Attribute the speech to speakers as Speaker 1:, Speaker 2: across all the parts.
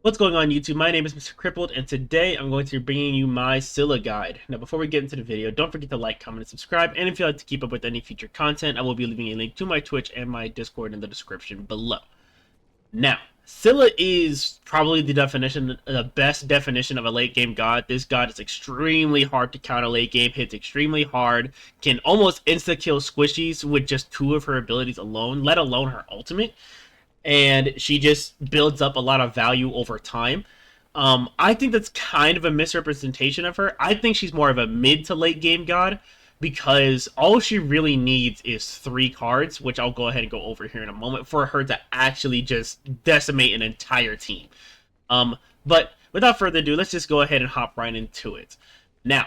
Speaker 1: What's going on YouTube? My name is Mr. Crippled, and today I'm going to be bringing you my Scylla guide. Now before we get into the video, don't forget to like, comment, and subscribe, and if you'd like to keep up with any future content, I will be leaving a link to my Twitch and my Discord in the description below. Now, Scylla is probably the best definition of a late game god. This god is extremely hard to counter late game, hits extremely hard, can almost insta-kill squishies with just 2 of her abilities alone, let alone her ultimate. And she just builds up a lot of value over time. I think that's kind of a misrepresentation of her. I think she's more of a mid to late game god because all she really needs is 3 cards, which I'll go ahead and go over here in a moment, for her to actually just decimate an entire team. But without further ado, let's just go ahead and hop right into it. Now,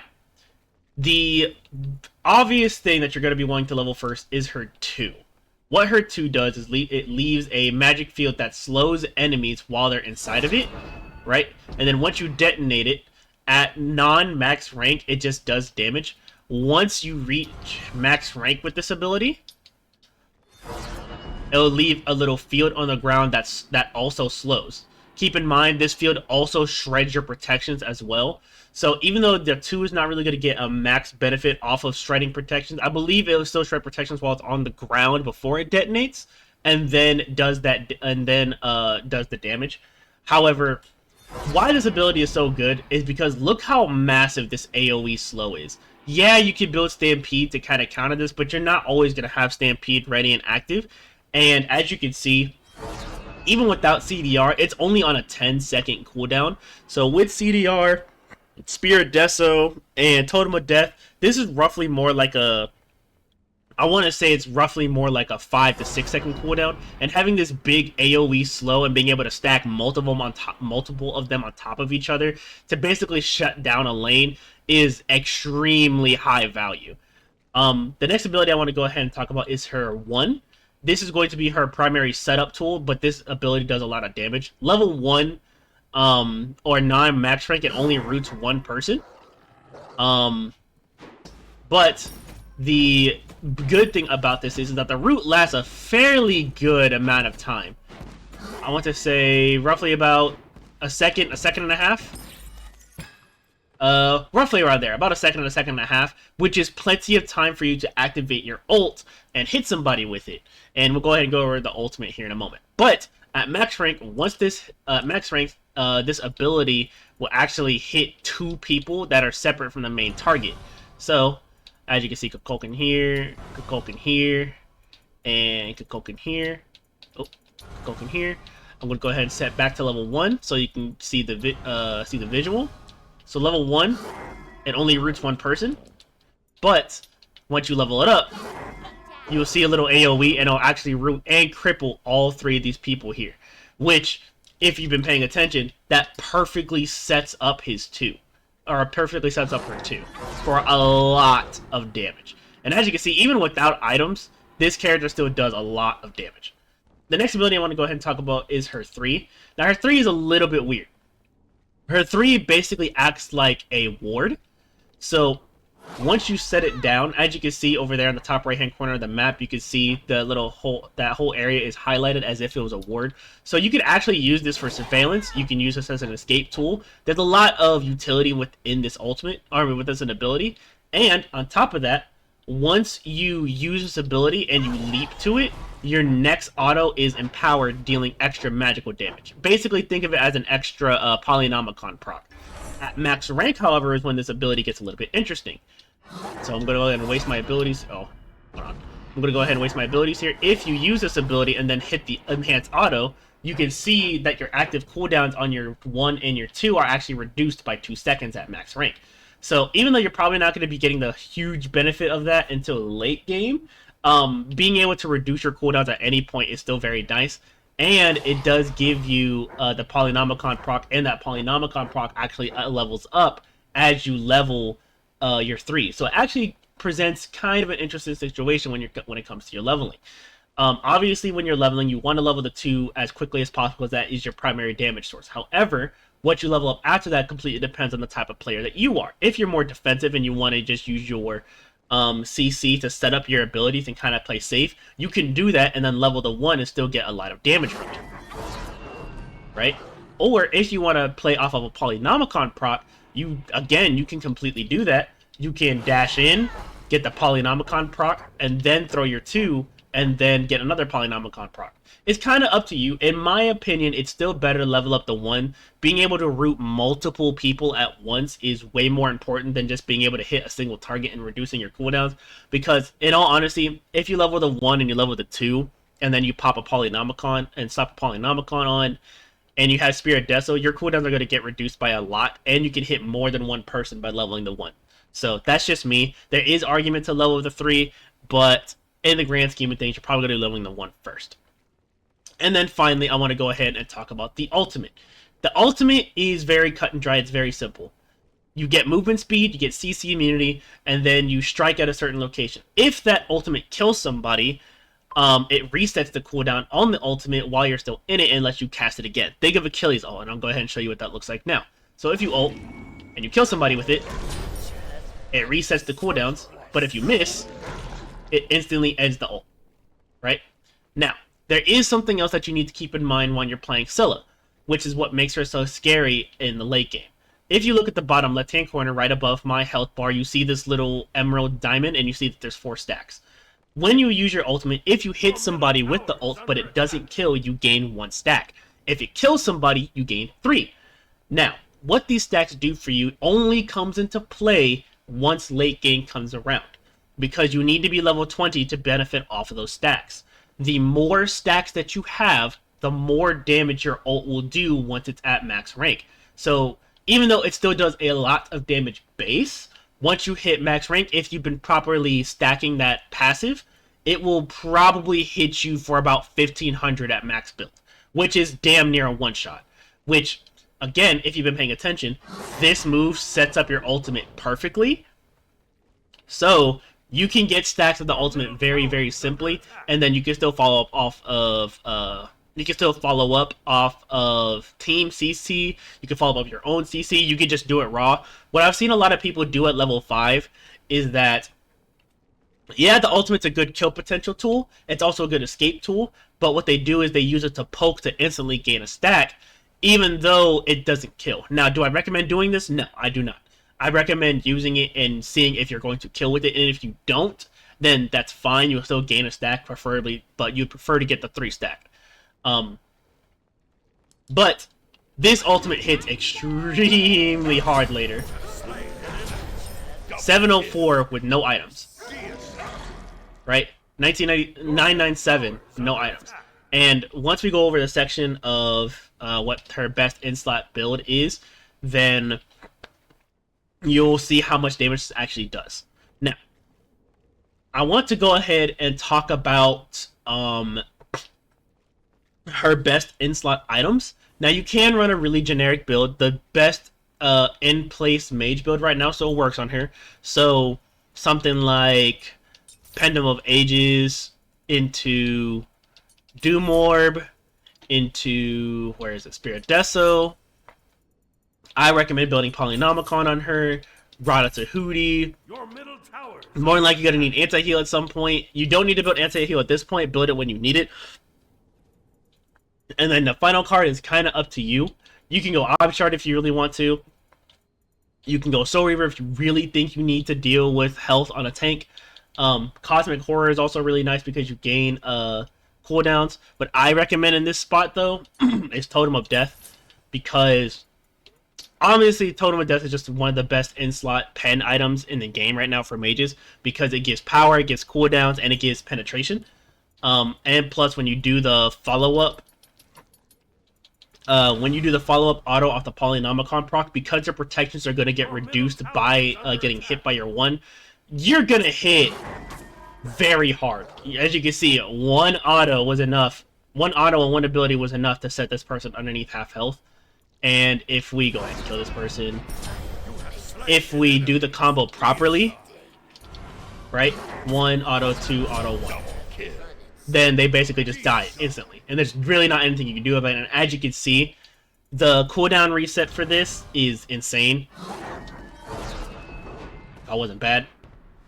Speaker 1: the obvious thing that you're going to be wanting to level first is her 2. What her 2 does is it leaves a magic field that slows enemies while they're inside of it, right? And then once you detonate it, at non-max rank, it just does damage. Once you reach max rank with this ability, it'll leave a little field on the ground that also slows. Keep in mind, this field also shreds your protections as well. So even though the 2 is not really going to get a max benefit off of shredding protections, I believe it will still shred protections while it's on the ground before it detonates, and then does the damage. However, why this ability is so good is because look how massive this AoE slow is. Yeah, you can build Stampede to kind of counter this, but you're not always going to have Stampede ready and active. And as you can see, even without CDR, it's only on a 10-second cooldown. So with CDR, Spirit Deso, and Totem of Death, this is roughly more like a... I want to say it's roughly more like a 5 to 6 second cooldown. And having this big AoE slow and being able to stack multiple of them on top of each other to basically shut down a lane is extremely high value. The next ability I want to go ahead and talk about is her 1. This is going to be her primary setup tool, but this ability does a lot of damage. Level 1 or non-max rank, it only roots 1 person. But the good thing about this is that the root lasts a fairly good amount of time. I want to say roughly about a second and a half. Roughly around there, about a second and a half, which is plenty of time for you to activate your ult and hit somebody with it. And we'll go ahead and go over the ultimate here in a moment. But at max rank, once this this ability will actually hit 2 people that are separate from the main target. So, as you can see, Kukulkan here, and Kukulkan here. Oh, Kukulkan here. I'm going to go ahead and set back to level 1 so you can see the visual. So level 1, it only roots 1 person, but once you level it up, you'll see a little AoE and it'll actually root and cripple all 3 of these people here, which, if you've been paying attention, that perfectly sets up his 2, or perfectly sets up her 2, for a lot of damage. And as you can see, even without items, this character still does a lot of damage. The next ability I want to go ahead and talk about is her 3. Now her 3 is a little bit weird. Her 3 basically acts like a ward. So once you set it down, as you can see over there in the top right hand corner of the map, you can see the little that whole area is highlighted as if it was a ward. So you can actually use this for surveillance. You can use this as an escape tool. There's a lot of utility within this ultimate, or with this ability. And on top of that, once you use this ability and you leap to it, your next auto is empowered, dealing extra magical damage. Basically, think of it as an extra Polynomicon proc. At max rank, however, is when this ability gets a little bit interesting. So I'm going to go ahead and waste my abilities. Oh, hold on. I'm going to go ahead and waste my abilities here. If you use this ability and then hit the enhanced auto, you can see that your active cooldowns on your 1 and your 2 are actually reduced by 2 seconds at max rank. So even though you're probably not going to be getting the huge benefit of that until late game, being able to reduce your cooldowns at any point is still very nice. And it does give you the Polynomicon proc, and that Polynomicon proc actually levels up as you level your 3. So it actually presents kind of an interesting situation when it comes to your leveling. Obviously, when you're leveling, you want to level the 2 as quickly as possible, as that is your primary damage source. However, what you level up after that completely depends on the type of player that you are. If you're more defensive and you want to just use your CC to set up your abilities and kind of play safe, you can do that and then level the 1 and still get a lot of damage from it. Right? Or if you want to play off of a Polynomicon proc, you can completely do that. You can dash in, get the Polynomicon proc, and then throw your 2, and then get another Polynomicon proc. It's kind of up to you. In my opinion, it's still better to level up the 1. Being able to root multiple people at once is way more important than just being able to hit a single target and reducing your cooldowns. Because, in all honesty, if you level the 1 and you level the 2, and then you pop a Polynomicon and slap a Polynomicon on, and you have Spirit Deso, your cooldowns are going to get reduced by a lot, and you can hit more than one person by leveling the 1. So that's just me. There is argument to level the 3, but in the grand scheme of things, you're probably going to be leveling the 1 first. And then finally, I want to go ahead and talk about the ultimate. The ultimate is very cut and dry. It's very simple. You get movement speed, you get CC immunity, and then you strike at a certain location. If that ultimate kills somebody, it resets the cooldown on the ultimate while you're still in it and lets you cast it again. Think of Achilles ult, and I'll go ahead and show you what that looks like now. So if you ult, and you kill somebody with it, it resets the cooldowns, but if you miss, it instantly ends the ult, right? Now, there is something else that you need to keep in mind when you're playing Scylla, which is what makes her so scary in the late game. If you look at the bottom left-hand corner right above my health bar, you see this little emerald diamond, and you see that there's 4 stacks. When you use your ultimate, if you hit somebody with the ult, but it doesn't kill, you gain 1 stack. If it kills somebody, you gain 3. Now, what these stacks do for you only comes into play once late game comes around, because you need to be level 20 to benefit off of those stacks. The more stacks that you have, the more damage your ult will do once it's at max rank. So, even though it still does a lot of damage base, once you hit max rank, if you've been properly stacking that passive, it will probably hit you for about 1500 at max build, which is damn near a one-shot. Which, again, if you've been paying attention, this move sets up your ultimate perfectly. So, you can get stacks of the ultimate very, very simply, and then you can still follow up off of team CC. You can follow up your own CC. You can just do it raw. What I've seen a lot of people do at level 5 is that, yeah, the ultimate's a good kill potential tool. It's also a good escape tool, but what they do is they use it to poke to instantly gain a stack, even though it doesn't kill. Now, do I recommend doing this? No, I do not. I recommend using it and seeing if you're going to kill with it, and if you don't, then that's fine. You'll still gain a stack, preferably, but you'd prefer to get the 3 stack. But this ultimate hits extremely hard later. 704 with no items. Right? 997, no items. And once we go over the section of what her best in-slot build is, then you'll see how much damage this actually does. Now, I want to go ahead and talk about her best in-slot items. Now, you can run a really generic build. The best in-place mage build right now still works on her. So, something like Pendulum of Ages into Doom Orb into, where is it, Spirit Deso. I recommend building Polynomicon on her, Rada to Hootie. More than likely, you're going to need anti-heal at some point. You don't need to build anti-heal at this point. Build it when you need it. And then the final card is kind of up to you. You can go Obshard if you really want to. You can go Soul Reaver if you really think you need to deal with health on a tank. Cosmic Horror is also really nice because you gain cooldowns. But I recommend in this spot, though, is Totem of Death, because obviously, Totem of Death is just one of the best in-slot pen items in the game right now for mages, because it gives power, it gives cooldowns, and it gives penetration. And plus, when you do the follow-up, auto off the Polynomicon proc, because your protections are going to get reduced by getting hit by your 1, you're going to hit very hard. As you can see, one auto and one ability was enough to set this person underneath half health. And if we go ahead and kill this person, if we do the combo properly, right? 1 auto, 2 auto, 1. Then they basically just die instantly. And there's really not anything you can do about it. And as you can see, the cooldown reset for this is insane. That wasn't bad.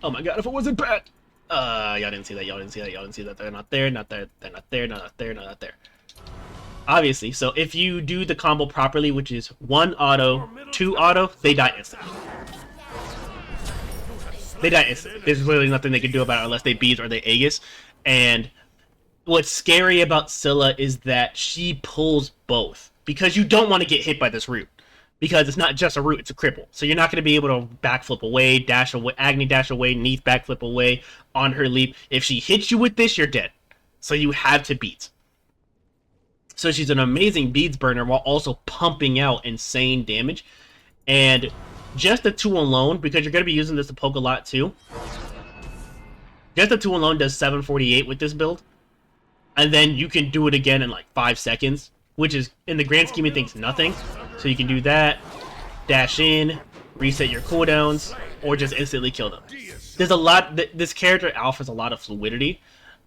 Speaker 1: Oh my god, if it wasn't bad! Y'all didn't see that, y'all didn't see that, y'all didn't see that. They're not there, not there, they're not there, not there, not there. obviously. So if you do the combo properly, which is 1 auto, 2 auto, they die instantly. They die instantly. There's literally nothing they can do about it unless they beat or they Aegis. And what's scary about Scylla is that she pulls both. Because you don't want to get hit by this root. Because it's not just a root, it's a cripple. So you're not going to be able to backflip away, dash away, Agni dash away, Neath backflip away on her leap. If she hits you with this, you're dead. So you have to beat. So she's an amazing beads burner while also pumping out insane damage. And just the 2 alone, because you're going to be using this to poke a lot too. Just the 2 alone does 748 with this build. And then you can do it again in like 5 seconds. Which is, in the grand scheme of things, nothing. So you can do that, dash in, reset your cooldowns, or just instantly kill them. There's a lot, this character offers a lot of fluidity.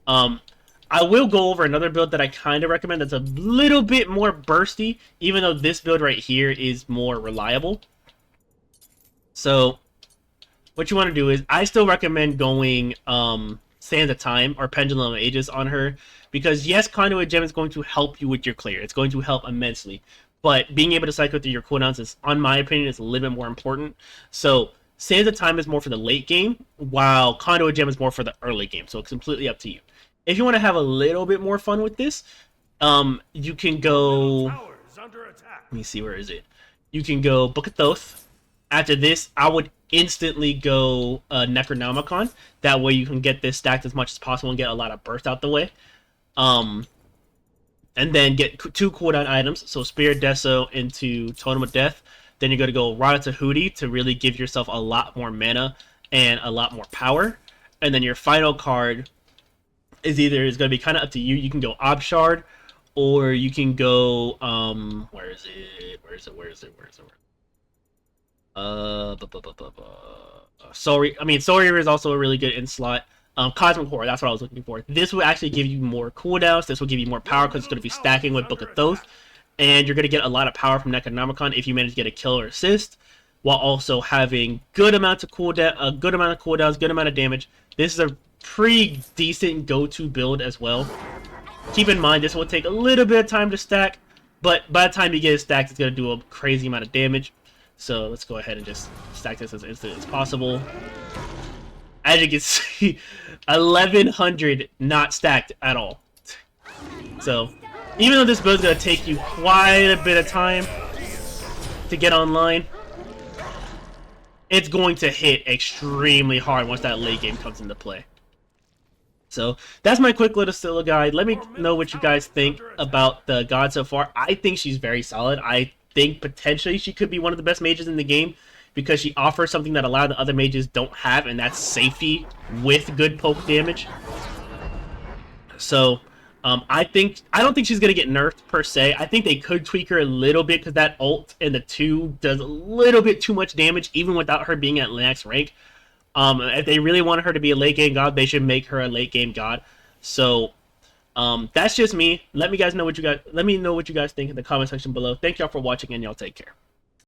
Speaker 1: I will go over another build that I kind of recommend that's a little bit more bursty, even though this build right here is more reliable. So, what you want to do is, I still recommend going Sands of Time or Pendulum of Ages on her, because yes, Conduit Gem is going to help you with your clear. It's going to help immensely. But being able to cycle through your cooldowns is, on my opinion, is a little bit more important. So, Sands of Time is more for the late game, while Conduit Gem is more for the early game. So it's completely up to you. If you want to have a little bit more fun with this, you can go... Let me see, where is it? You can go Book of Thoth. After this, I would instantly go Necronomicon. That way you can get this stacked as much as possible and get a lot of burst out the way. And then get 2 cooldown items. So Spirit Deso into Totem of Death. Then you're going to go Rada Tahuti to really give yourself a lot more mana and a lot more power. And then your final card is going to be kind of up to you. You can go Obshard, or you can go where is it? Soul Reaver is also a really good in slot. Cosmic Horror, that's what I was looking for. This will actually give you more cooldowns. This will give you more power because it's going to be stacking with Book of Thoth. And you're going to get a lot of power from Necronomicon if you manage to get a kill or assist, while also having good amount of cooldowns, good amount of damage. This is a pretty decent go-to build as well. Keep in mind, this will take a little bit of time to stack, but by the time you get it stacked, it's going to do a crazy amount of damage. So let's go ahead and just stack this as instantly as possible. As you can see, 1100 not stacked at all. So, even though this build is going to take you quite a bit of time to get online, it's going to hit extremely hard once that late game comes into play. So, that's my quick little Scylla guide. Let me know what you guys think about the god so far. I think she's very solid. I think potentially she could be one of the best mages in the game, because she offers something that a lot of the other mages don't have, and that's safety with good poke damage. So, I don't think she's going to get nerfed per se. I think they could tweak her a little bit, because that ult in the 2 does a little bit too much damage, even without her being at max rank. If they really wanted her to be a late game god, they should make her a late game god. So, that's just me. Let me know what you guys think in the comment section below. Thank y'all for watching, and y'all take care.